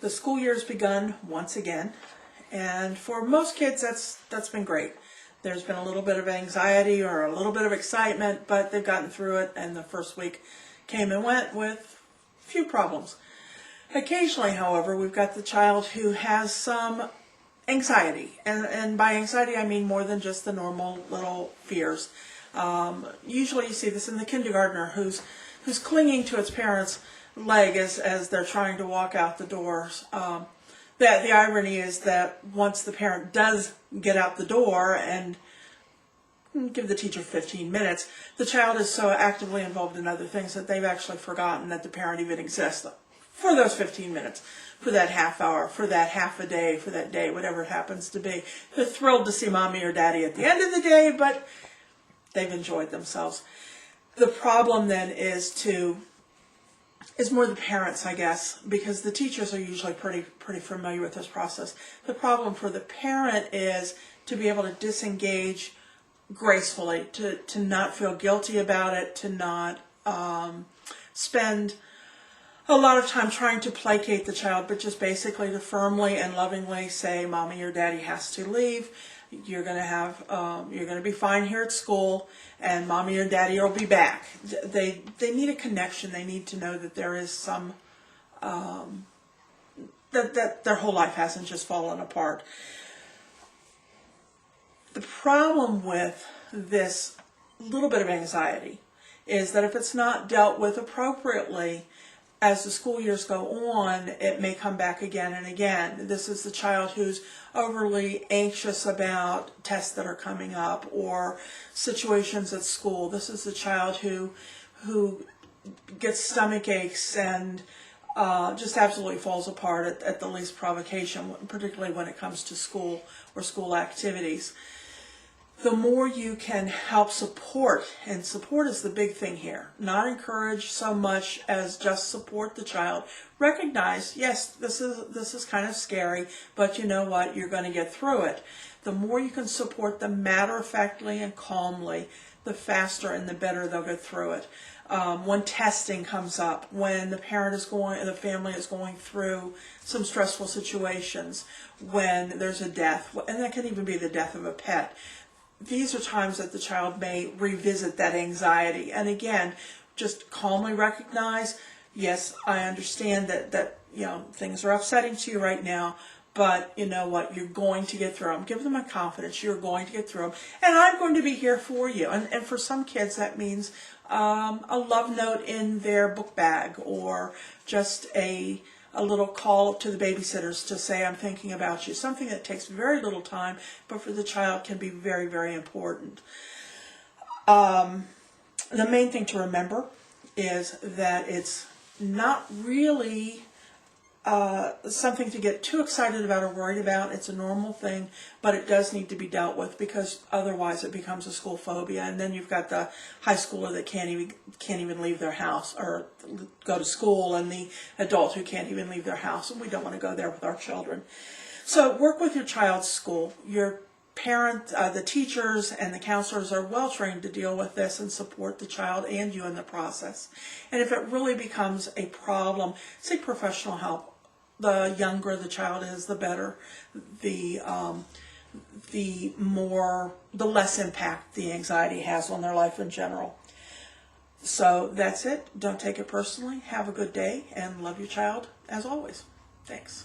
The school year's begun once again, and for most kids that's been great. There's been a little bit of anxiety or a little bit of excitement, but they've gotten through it, and the first week came and went with a few problems. Occasionally, however, we've got the child who has some anxiety, and by anxiety I mean more than just the normal little fears. Usually you see this in the kindergartner who's clinging to its parents' leg as they're trying to walk out the doors. That the irony is that once the parent does get out the door and give the teacher 15 minutes, the child is so actively involved in other things that they've actually forgotten that the parent even exists for those 15 minutes, for that half hour, for that half a day, for that day, whatever it happens to be. They're thrilled to see mommy or daddy at the end of the day, but they've enjoyed themselves. The problem then is more the parents, I guess, because the teachers are usually pretty familiar with this process. The problem for the parent is to be able to disengage gracefully, to not feel guilty about it, to not spend a lot of time trying to placate the child, but just basically to firmly and lovingly say, mommy or daddy has to leave. You're going to be fine here at school, and mommy or daddy will be back. They need a connection. They need to know that there is some, that their whole life hasn't just fallen apart. The problem with this little bit of anxiety is that if it's not dealt with appropriately, as the school years go on, it may come back again and again. This is the child who's overly anxious about tests that are coming up or situations at school. This is the child who gets stomach aches and just absolutely falls apart at the least provocation, particularly when it comes to school or school activities. The more you can help support, and support is the big thing here, not encourage so much as just support the child. Recognize, yes, this is kind of scary, but you know what, you're going to get through it. The more you can support them matter-of-factly and calmly, the faster and the better they'll get through it. When testing comes up, when the family is going through some stressful situations, when there's a death, and that can even be the death of a pet. These are times that the child may revisit that anxiety. And again, just calmly recognize, yes, I understand that things are upsetting to you right now, but you know what, you're going to get through them. Give them a confidence, you're going to get through them. And I'm going to be here for you. And for some kids that means a love note in their book bag, or just a little call to the babysitters to say, I'm thinking about you. Something that takes very little time, but for the child can be very, very important. The main thing to remember is that it's not really something to get too excited about or worried about. It's a normal thing, but it does need to be dealt with, because otherwise it becomes a school phobia, and then you've got the high schooler that can't even leave their house or go to school, and the adult who can't even leave their house, and we don't want to go there with our children. So work with your child's school. Your parent, the teachers and the counselors are well trained to deal with this and support the child and you in the process. And if it really becomes a problem, seek professional help. The younger the child is, the better, the less impact the anxiety has on their life in general. So that's it. Don't take it personally. Have a good day and love your child as always. Thanks.